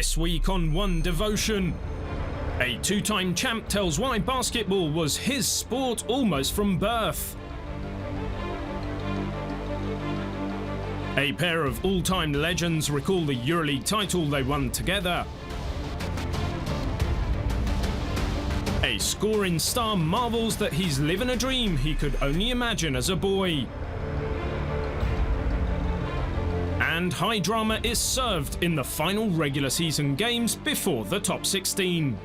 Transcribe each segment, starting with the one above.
This week on One Devotion, a two-time champ tells why basketball was his sport almost from birth. A pair of all-time legends recall the Euroleague title they won together. A scoring star marvels that he's living a dream he could only imagine as a boy. And high drama is served in the final regular season games before the top 16.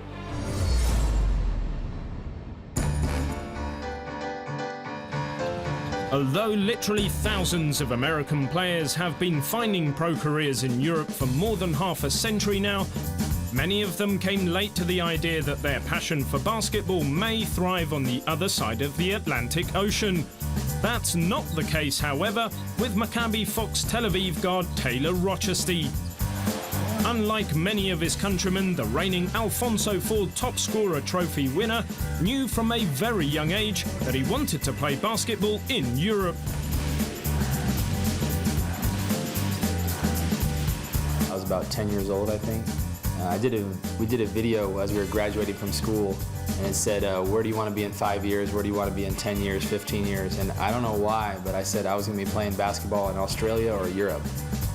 Although literally thousands of American players have been finding pro careers in Europe for more than half a century now, many of them came late to the idea that their passion for basketball may thrive on the other side of the Atlantic Ocean. That's not the case, however, with Maccabi Fox Tel Aviv guard Taylor Rochestie. Unlike many of his countrymen, the reigning Alfonso Ford Top Scorer Trophy winner knew from a very young age that he wanted to play basketball in Europe. I was about 10 years old, I think. We did a video as we were graduating from school, and it said, where do you want to be in 5 years? Where do you want to be in 10 years, 15 years? And I don't know why, but I said I was going to be playing basketball in Australia or Europe.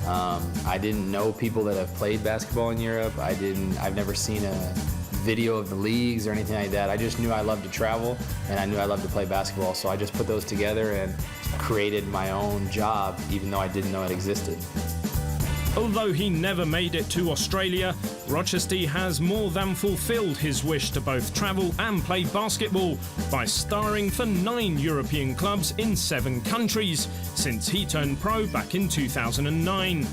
I didn't know people that have played basketball in Europe. I've never seen a video of the leagues or anything like that. I just knew I loved to travel, and I knew I loved to play basketball. So I just put those together and created my own job, even though I didn't know it existed. Although he never made it to Australia, Rochestie has more than fulfilled his wish to both travel and play basketball by starring for 9 European clubs in 7 countries since he turned pro back in 2009.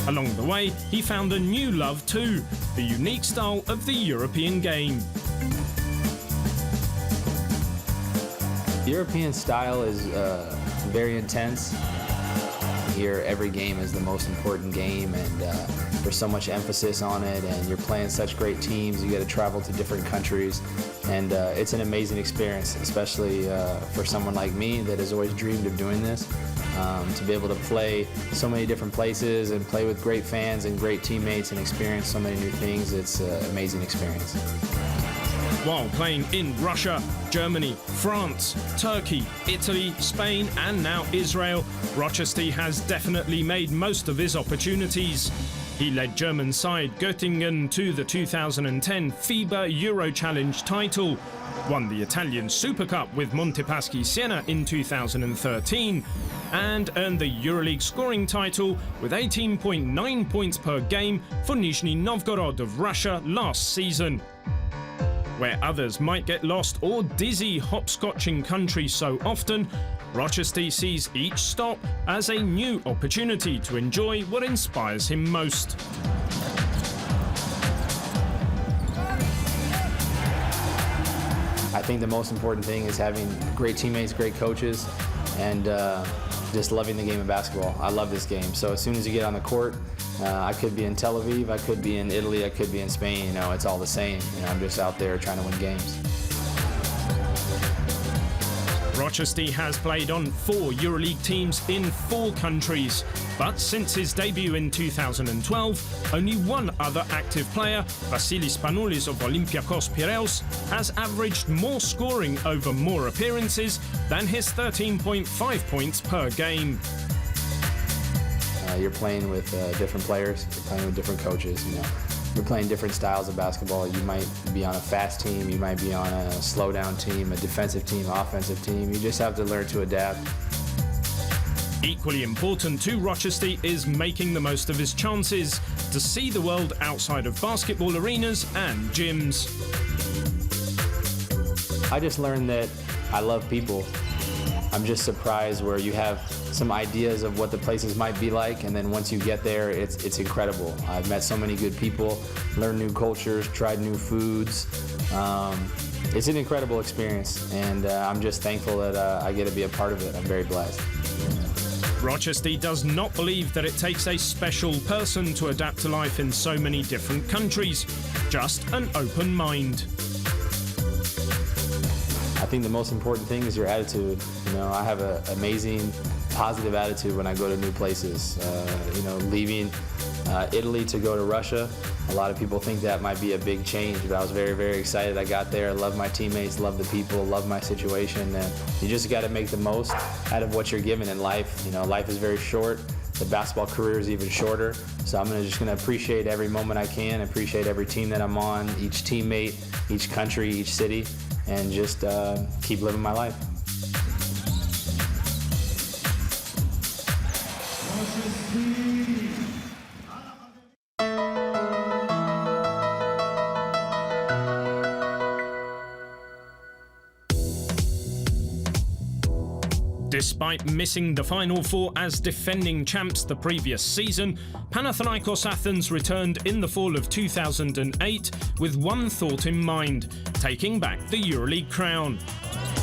Along the way, he found a new love too, the unique style of the European game. The European style is very intense. Here, every game is the most important game, and there's so much emphasis on it, and you're playing such great teams. You get to travel to different countries, and it's an amazing experience, especially for someone like me that has always dreamed of doing this. To be able to play so many different places and play with great fans and great teammates and experience so many new things, it's an amazing experience. While playing in Russia, Germany, France, Turkey, Italy, Spain and now Israel, Rochestie has definitely made most of his opportunities. He led German side Göttingen to the 2010 FIBA Euro Challenge title, won the Italian Super Cup with Montepaschi Siena in 2013, and earned the Euroleague scoring title with 18.9 points per game for Nizhny Novgorod of Russia last season. Where others might get lost or dizzy hopscotching countries so often, Rochestie sees each stop as a new opportunity to enjoy what inspires him most. I think the most important thing is having great teammates, great coaches, and just loving the game of basketball. I love this game. So as soon as you get on the court, I could be in Tel Aviv, I could be in Italy, I could be in Spain, you know, it's all the same. You know, I'm just out there trying to win games. Rochestie has played on 4 Euroleague teams in 4 countries, but since his debut in 2012, only one other active player, Vasilis Spanoulis of Olympiakos Piraeus, has averaged more scoring over more appearances than his 13.5 points per game. You're playing with different players, you're playing with different coaches, you know. You're playing different styles of basketball. You might be on a fast team, you might be on a slow down team, a defensive team, offensive team. You just have to learn to adapt. Equally important to Rochestie is making the most of his chances to see the world outside of basketball arenas and gyms. I just learned that I love people. I'm just surprised where you have some ideas of what the places might be like, and then once you get there, it's incredible. I've met so many good people, learned new cultures, tried new foods. It's an incredible experience, and I'm just thankful that I get to be a part of it. I'm very blessed. Rochestie does not believe that it takes a special person to adapt to life in so many different countries, just an open mind. I think the most important thing is your attitude. You know, I have an amazing, positive attitude when I go to new places. You know, leaving Italy to go to Russia, a lot of people think that might be a big change, but I was very, very excited. I got there, love my teammates, love the people, love my situation, and you just got to make the most out of what you're given in life. You know, life is very short. The basketball career is even shorter, so I'm just gonna appreciate every moment I can, appreciate every team that I'm on, each teammate, each country, each city, and just keep living my life. Despite missing the Final Four as defending champs the previous season, Panathinaikos Athens returned in the fall of 2008 with one thought in mind: taking back the Euroleague crown.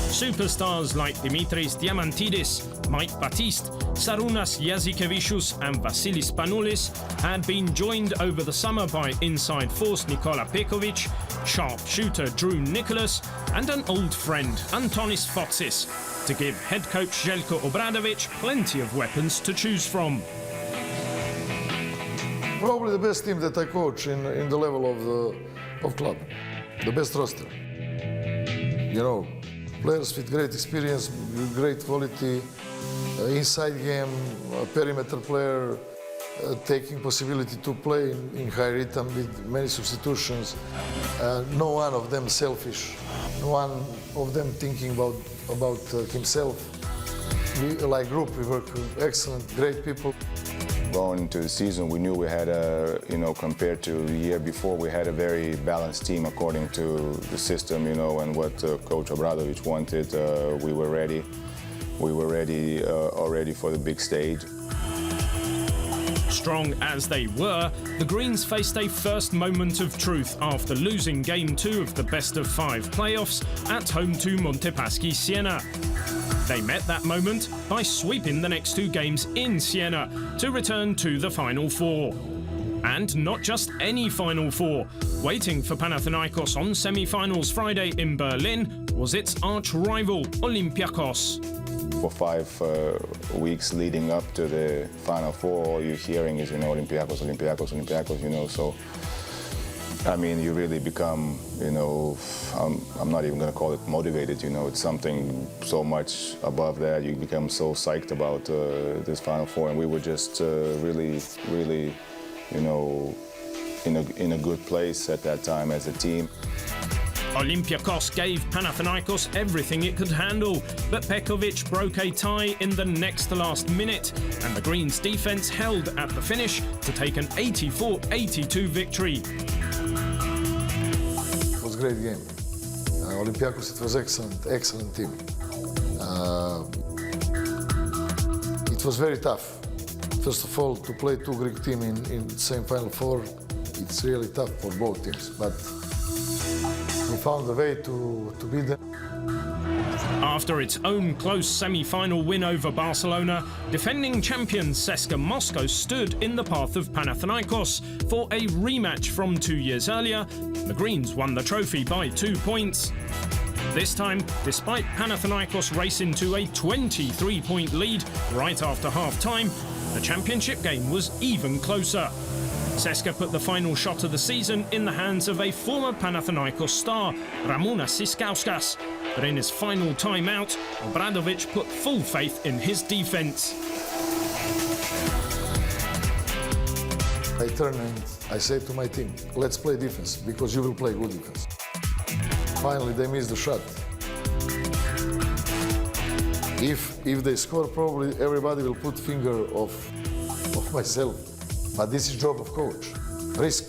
Superstars like Dimitris Diamantidis, Mike Batiste, Sarunas Jasikevicius and Vasilis Panoulis had been joined over the summer by inside force Nikola Pekovic, sharpshooter Drew Nicholas and an old friend Antonis Fotsis, to give head coach Željko Obradović plenty of weapons to choose from. Probably the best team that I coach in the level of club, the best roster. You know, players with great experience, great quality, inside game, perimeter player, taking possibility to play in high rhythm with many substitutions. No one of them selfish, no one of them thinking about himself. We, like group, we work excellent, great people. Going into the season, we knew we had compared to the year before, we had a very balanced team according to the system, and what Coach Obradović wanted. We were ready. We were ready already for the big stage. Strong as they were, the Greens faced a first moment of truth after losing Game 2 of the best-of-5 playoffs at home to Montepaschi Siena. They met that moment by sweeping the next two games in Siena to return to the Final Four. And not just any Final Four. Waiting for Panathinaikos on semi-finals Friday in Berlin was its arch-rival, Olympiacos. For 5 weeks leading up to the Final Four, all you're hearing is, Olympiacos, Olympiacos, Olympiacos, so I mean, you really become, I'm not even going to call it motivated, it's something so much above that. You become so psyched about this Final Four, and we were just really, in a good place at that time as a team. Olympiacos gave Panathinaikos everything it could handle, but Pekovic broke a tie in the next to last minute, and the Greens' defense held at the finish to take an 84-82 victory. It was a great game. Olympiacos, it was excellent team. It was very tough. First of all, to play two Greek teams in the same Final Four, it's really tough for both teams. But we found a way to beat them. After its own close semi-final win over Barcelona, defending champion CSKA Moscow stood in the path of Panathinaikos for a rematch from 2 years earlier. The Greens won the trophy by 2 points. This time, despite Panathinaikos racing to a 23-point lead right after half-time, the championship game was even closer. CSKA put the final shot of the season in the hands of a former Panathinaikos star, Ramūnas Siskauskas. But in his final timeout, Obradović put full faith in his defense. I turned and I said to my team, let's play defense, because you will play good defense. Finally, they missed the shot. If they score, probably everybody will put finger of myself. But this is job of coach. Risk.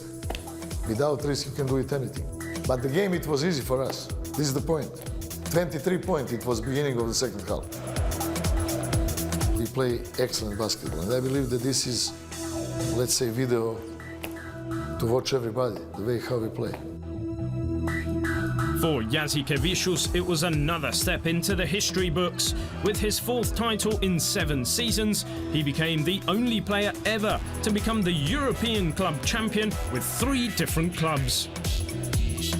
Without risk, you can do it anything. But the game, it was easy for us. This is the point. 23 points, it was beginning of the second half. We play excellent basketball. And I believe that this is, let's say, video to watch everybody, the way how we play. For Jasikevicius, it was another step into the history books. With his 4th title in 7 seasons, he became the only player ever to become the European club champion with 3 different clubs.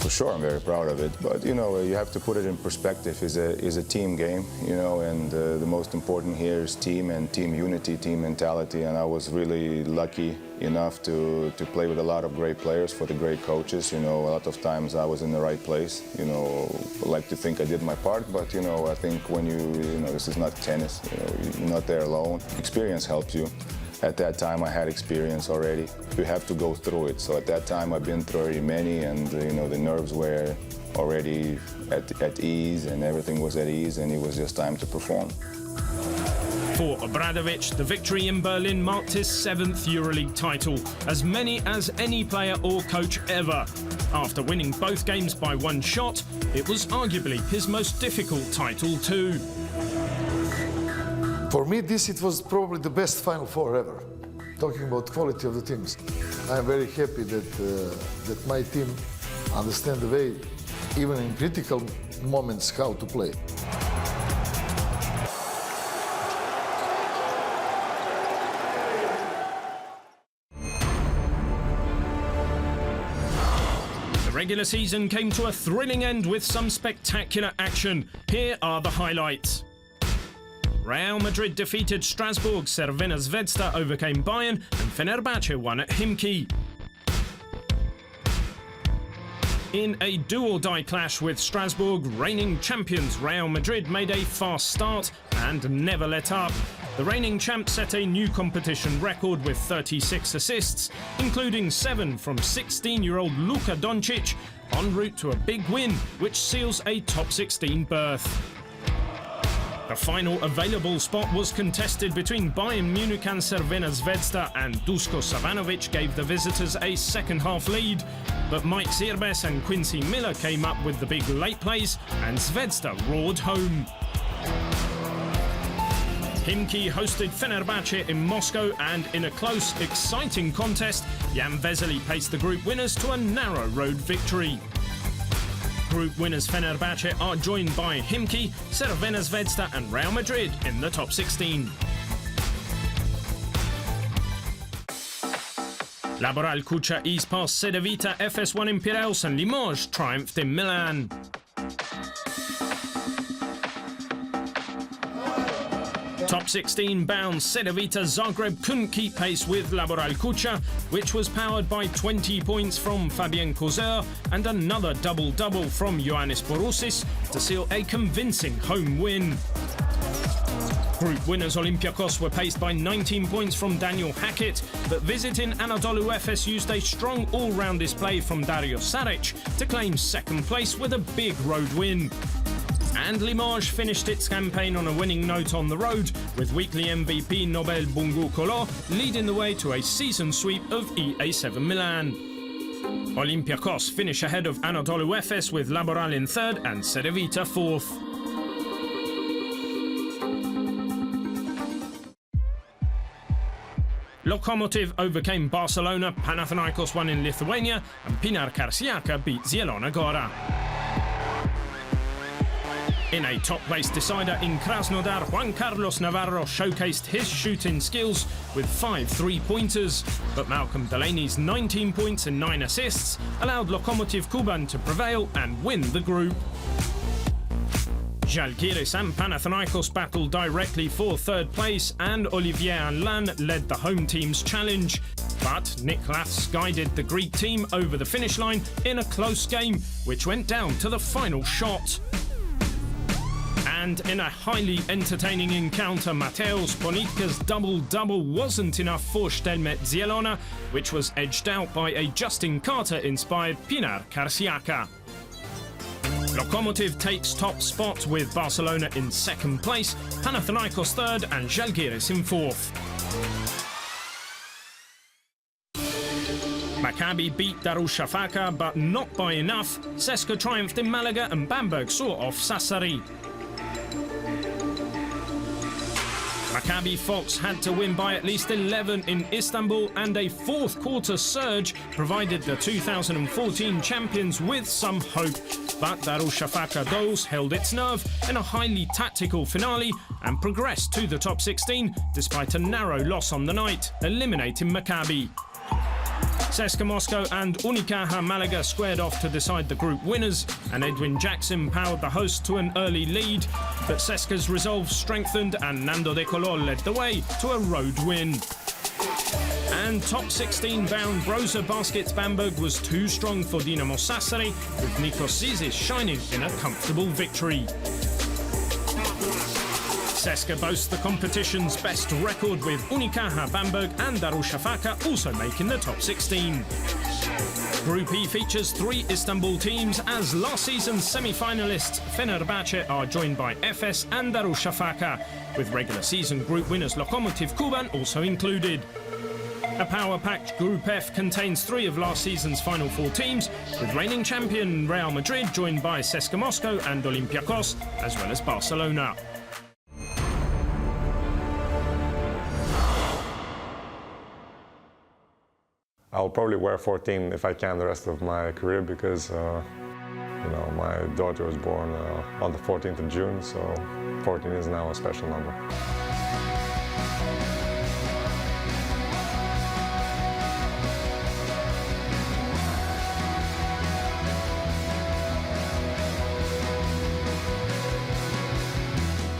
For sure, I'm very proud of it. But you know, you have to put it in perspective. It's a team game, you know, and the most important here is team and team unity, team mentality. And I was really lucky enough to play with a lot of great players for the great coaches. You know, a lot of times I was in the right place. You know, I like to think I did my part, but you know, I think when you know, this is not tennis. You know, you're not there alone. Experience helps you. At that time, I had experience already. You have to go through it. So at that time, I've been through already many, and you know, the nerves were already at ease, and everything was at ease, and it was just time to perform. For Obradovic, the victory in Berlin marked his 7th Euroleague title, as many as any player or coach ever. After winning both games by 1 shot, it was arguably his most difficult title too. For me, it was probably the best Final Four ever. Talking about quality of the teams, I'm very happy that my team understand the way, even in critical moments, how to play. The regular season came to a thrilling end with some spectacular action. Here are the highlights. Real Madrid defeated Strasbourg, Crvena Zvezda overcame Bayern, and Fenerbahce won at Himki. In a do-or-die clash with Strasbourg, reigning champions Real Madrid made a fast start and never let up. The reigning champs set a new competition record with 36 assists, including 7 from 16-year-old Luka Doncic, en route to a big win, which seals a top 16 berth. The final available spot was contested between Bayern Munich and Crvena Zvezda, and Duško Savanovic gave the visitors a second-half lead. But Mike Zirbes and Quincy Miller came up with the big late plays, and Zvezda roared home. Himki hosted Fenerbahce in Moscow, and in a close, exciting contest, Jan Vesely paced the group winners to a narrow road victory. Group winners Fenerbahce are joined by Himki, Crvena Zvezda and Real Madrid in the top 16. Laboral Cucha eased past Cedevita, FS1 in Piraeus, and Limoges triumphed in Milan. Top 16 bound Cedevita Zagreb couldn't keep pace with Laboral Cucha, which was powered by 20 points from Fabien Cozer and another double-double from Ioannis Borousis to seal a convincing home win. Group winners Olympiacos were paced by 19 points from Daniel Hackett, but visiting Anadolu Efes used a strong all-round display from Dario Saric to claim second place with a big road win. And Limoges finished its campaign on a winning note on the road, with weekly MVP Nobel Bungu Kolo leading the way to a season sweep of EA7 Milan. Olympiacos finish ahead of Anadolu Efes with Laboral in 3rd and Cedevita 4th. Lokomotiv overcame Barcelona, Panathinaikos won in Lithuania, and Pinar Karsiaka beat Zielona Gora. In a top-place decider in Krasnodar, Juan Carlos Navarro showcased his shooting skills with 5 three-pointers, but Malcolm Delaney's 19 points and 9 assists allowed Lokomotiv Kuban to prevail and win the group. Žalgiris and Panathinaikos battled directly for 3rd place, and Olivier Anlan led the home team's challenge. But Niklas guided the Greek team over the finish line in a close game, which went down to the final shot. And in a highly entertaining encounter, Mateusz Ponitka's double-double wasn't enough for Stelmet Zielona, which was edged out by a Justin Carter-inspired Pinar Karsiaka. Lokomotiv takes top spot with Barcelona in 2nd place, Panathinaikos 3rd and Žalgiris in 4th. Maccabi beat Darushafaca, but not by enough. CSKA triumphed in Malaga and Bamberg saw off Sassari. Maccabi Fox had to win by at least 11 in Istanbul, and a 4th quarter surge provided the 2014 champions with some hope. But Darushafaca Dose held its nerve in a highly tactical finale and progressed to the top 16 despite a narrow loss on the night, eliminating Maccabi. CSKA Moscow and Unicaja Malaga squared off to decide the group winners, and Edwin Jackson powered the hosts to an early lead. But CSKA's resolve strengthened, and Nando De Color led the way to a road win. And top 16 bound Brose Baskets Bamberg was too strong for Dinamo Sassari, with Nikos Zizis shining in a comfortable victory. CSKA boasts the competition's best record, with Unicaja Bamberg and Darüşşafaka also making the top 16. Group E features 3 Istanbul teams, as last season's semi-finalists Fenerbahce are joined by Efes and Darüşşafaka, with regular season group winners Lokomotiv Kuban also included. A power-packed Group F contains 3 of last season's Final Four teams, with reigning champion Real Madrid joined by CSKA Moscow and Olympiacos, as well as Barcelona. I'll probably wear 14 if I can the rest of my career, because my daughter was born on the 14th of June, so 14 is now a special number.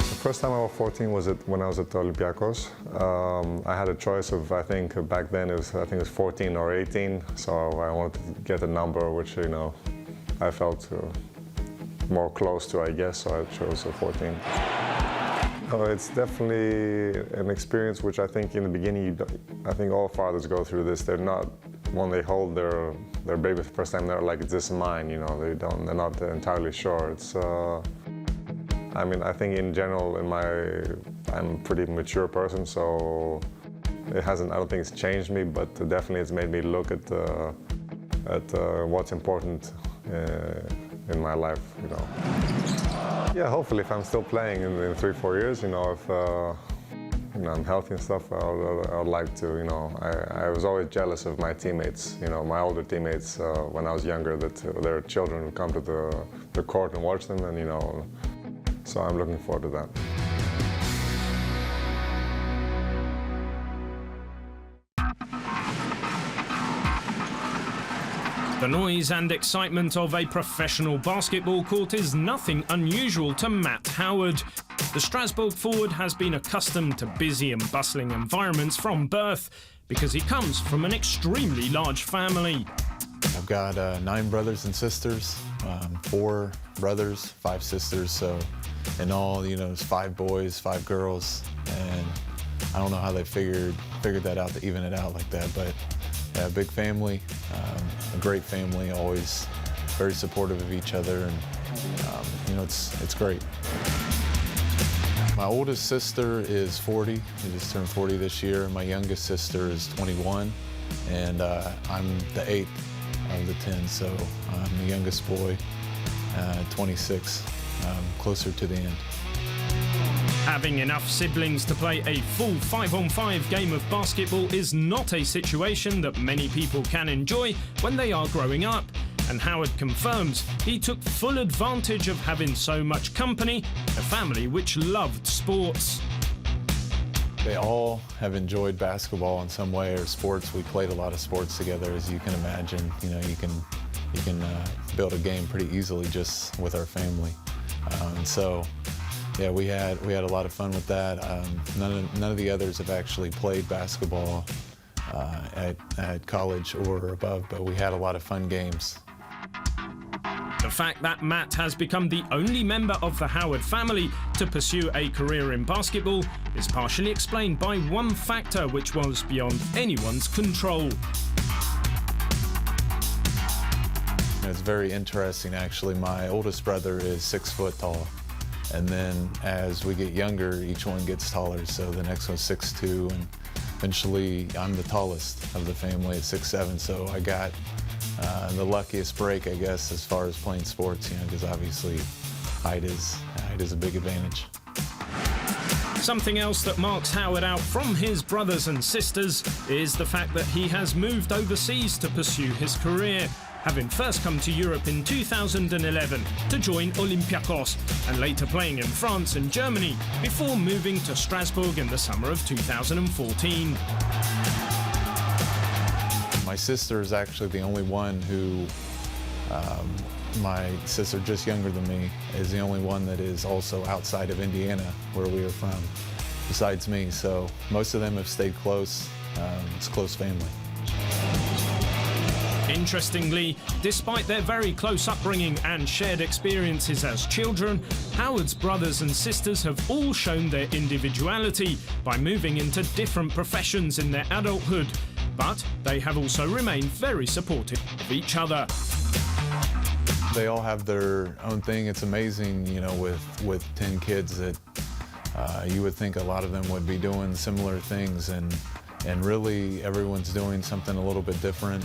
The first time I wore 14 was when I was at Olympiacos. I had a choice of, I think back then it was 14 or 18, so I wanted to get a number which I felt more close to, I guess, so I chose 14. It's definitely an experience which I think in the beginning, I think all fathers go through this. They're not, when they hold their baby for the first time, they're like, is this mine? They're not entirely sure. I think in general, I'm a pretty mature person, so I don't think it's changed me, but definitely it's made me look at what's important in my life, Yeah, hopefully if I'm still playing in 3-4 years, if I'm healthy and stuff, I would like to, I was always jealous of my teammates, my older teammates when I was younger, that their children would come to the court and watch them, and so I'm looking forward to that. The noise and excitement of a professional basketball court is nothing unusual to Matt Howard. The Strasbourg forward has been accustomed to busy and bustling environments from birth, because he comes from an extremely large family. I've got 9 brothers and sisters, 4 brothers, 5 sisters, so in all, it's 5 boys, 5 girls, and I don't know how they figured that out, to even it out like that, but yeah, big family, a great family, always very supportive of each other, and it's great. My oldest sister is 40, she just turned 40 this year. My youngest sister is 21, and I'm the 8th of the 10, so I'm the youngest boy, 26, closer to the end. Having enough siblings to play a full 5-on-5 game of basketball is not a situation that many people can enjoy when they are growing up, and Howard confirms he took full advantage of having so much company, a family which loved sports. They all have enjoyed basketball in some way, or sports. We played a lot of sports together, as you can imagine. You can build a game pretty easily just with our family. So yeah, we had a lot of fun with that. None of the others have actually played basketball at college or above, but we had a lot of fun games. The fact that Matt has become the only member of the Howard family to pursue a career in basketball is partially explained by one factor which was beyond anyone's control. It's very interesting, actually. My oldest brother is 6 foot tall. And then as we get younger, each one gets taller. So the next one's 6'2", and eventually I'm the tallest of the family at 6'7". So I got the luckiest break, I guess, as far as playing sports, because obviously height is a big advantage. Something else that marks Howard out from his brothers and sisters is the fact that he has moved overseas to pursue his career, having first come to Europe in 2011 to join Olympiacos, and later playing in France and Germany before moving to Strasbourg in the summer of 2014. My My sister is actually the only one who, my sister, just younger than me, is the only one that is also outside of Indiana, where we are from, besides me. So most of them have stayed close. It's a close family. Interestingly, despite their very close upbringing and shared experiences as children, Howard's brothers and sisters have all shown their individuality by moving into different professions in their adulthood. But they have also remained very supportive of each other. They all have their own thing. It's amazing, you know, with 10 kids that you would think a lot of them would be doing similar things, and really everyone's doing something a little bit different.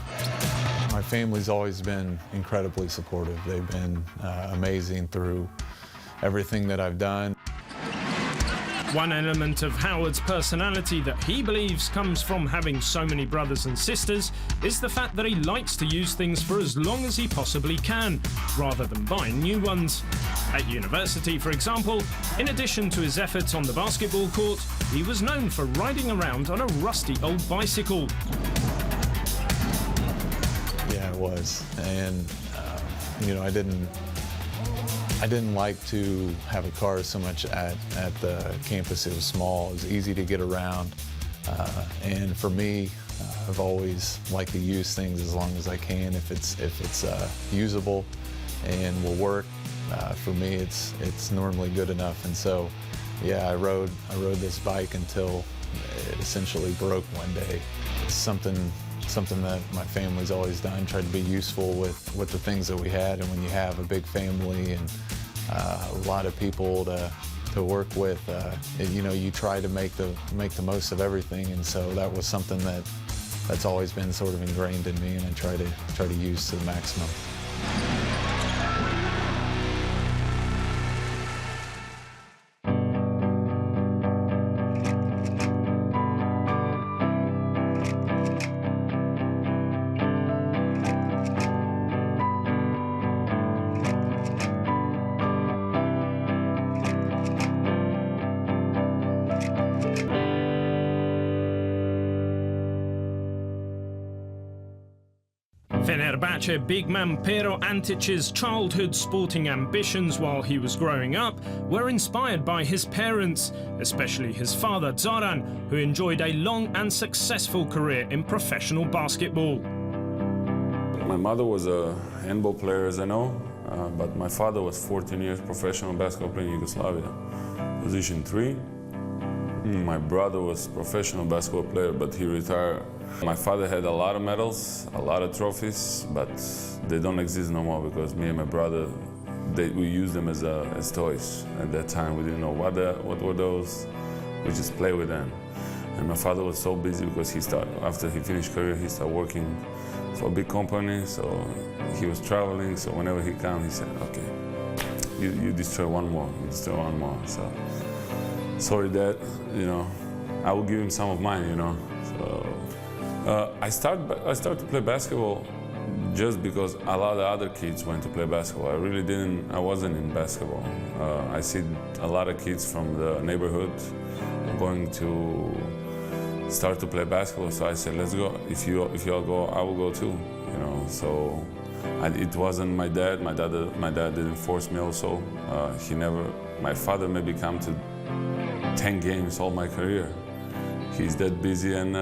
My family's always been incredibly supportive. They've been amazing through everything that I've done. One element of Howard's personality that he believes comes from having so many brothers and sisters is the fact that he likes to use things for as long as he possibly can, rather than buying new ones. At university, for example, in addition to his efforts on the basketball court, he was known for riding around on a rusty old bicycle. Yeah, it was. And, you know, I didn't like to have a car so much at the campus. It was small, it was easy to get around. And for me, I've always liked to use things as long as I can. If it's usable and will work, for me, it's normally good enough. And so, yeah, I rode this bike until it essentially broke one day. It's something that my family's always done, tried to be useful with the things that we had. And when you have a big family and a lot of people to work with, you know, you try to make the most of everything. And so that was something that's always been sort of ingrained in me, and I try to use to the maximum. Fenerbahce big man Pero Antic's childhood sporting ambitions while he was growing up were inspired by his parents, especially his father Zoran, who enjoyed a long and successful career in professional basketball. My mother was a handball player, as I know, but my father was 14 years professional basketball player in Yugoslavia, position 3. My brother was professional basketball player, but he retired. My father had a lot of medals, a lot of trophies, but they don't exist no more because me and my brother, we used them as toys. At that time, we didn't know what were those. We just play with them. And my father was so busy because after he finished career, he started working for a big company, so he was traveling. So whenever he came, he said, "Okay, you destroy one more, you destroy one more." So sorry, Dad. You know, I will give him some of mine. You know. So I started to play basketball just because a lot of other kids went to play basketball. I wasn't in basketball. I see a lot of kids from the neighborhood going to start to play basketball. So I said, let's go. If you all go, I will go too. You know. So it wasn't my dad. My dad didn't force me. Also, my father maybe come to 10 games all my career. He's that busy, and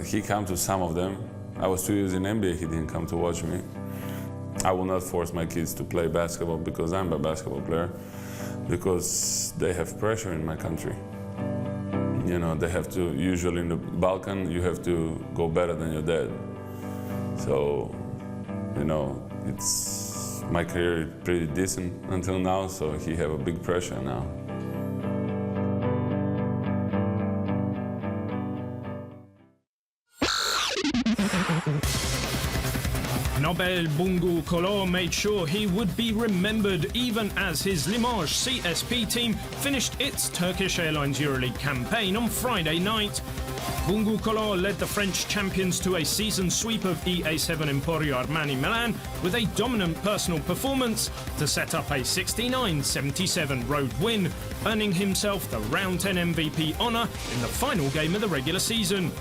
he came to some of them. I was 2 years in NBA, he didn't come to watch me. I will not force my kids to play basketball because I'm a basketball player, because they have pressure in my country. You know, they have to, usually in the Balkan, you have to go better than your dad. So, you know, my career is pretty decent until now, so he have a big pressure now. Nobel Bungu Kolo made sure he would be remembered even as his Limoges CSP team finished its Turkish Airlines Euroleague campaign on Friday night. Bungu Kolo led the French champions to a season sweep of EA7 Emporio Armani Milan with a dominant personal performance to set up a 69-77 road win, earning himself the Round 10 MVP honour in the final game of the regular season.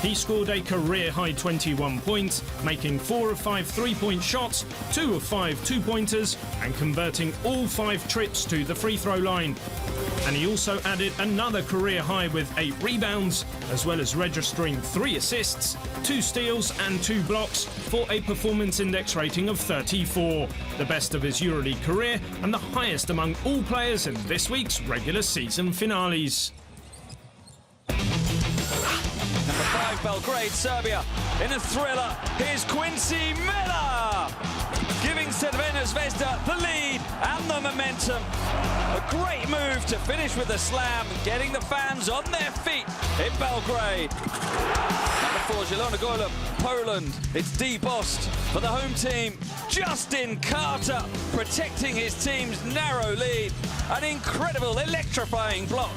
He scored a career-high 21 points, making 4 of 5 three-point shots, 2 of 5 two-pointers, and converting all 5 trips to the free-throw line. And he also added another career high with 8 rebounds, as well as registering 3 assists, 2 steals and 2 blocks for a performance index rating of 34, the best of his Euroleague career and the highest among all players in this week's regular season finales. Number 5, Belgrade, Serbia. In a thriller, here's Quincy Miller, giving Crvena Zvezda the lead and the momentum. A great move to finish with a slam, getting the fans on their feet in Belgrade. Number 4, Zielona Góra, Poland. It's debossed for the home team. Justin Carter protecting his team's narrow lead. An incredible, electrifying block.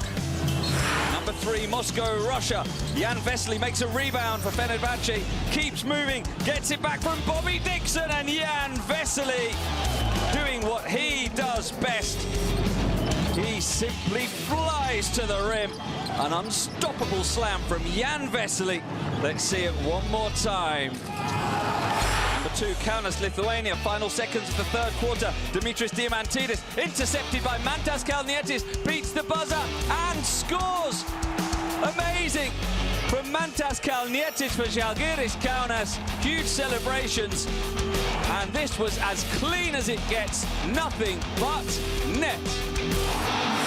Number 3, Moscow, Russia. Jan Vesely makes a rebound for Fenerbahce. Keeps moving, gets it back from Bobby Dixon, and Jan Vesely doing what he does best. He simply flies to the rim. An unstoppable slam from Jan Vesely. Let's see it one more time. Number 2, Kaunas, Lithuania. Final seconds of the third quarter. Dimitris Diamantidis intercepted by Mantas Kalnietis, beats the buzzer and scores. Amazing from Mantas Kalnietis for Žalgiris Kaunas. Huge celebrations. And this was as clean as it gets. Nothing but net.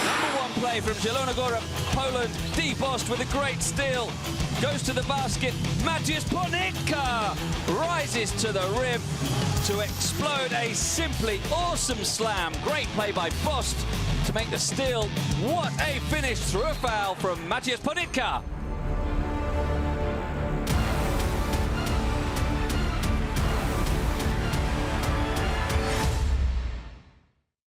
Number 1 play from Zielona Góra, Poland. Debossed with a great steal. Goes to the basket. Maciej Ponitka rises to the rim to explode a simply awesome slam. Great play by Bost to make the steal. What a finish through a foul from Maciej Ponitka.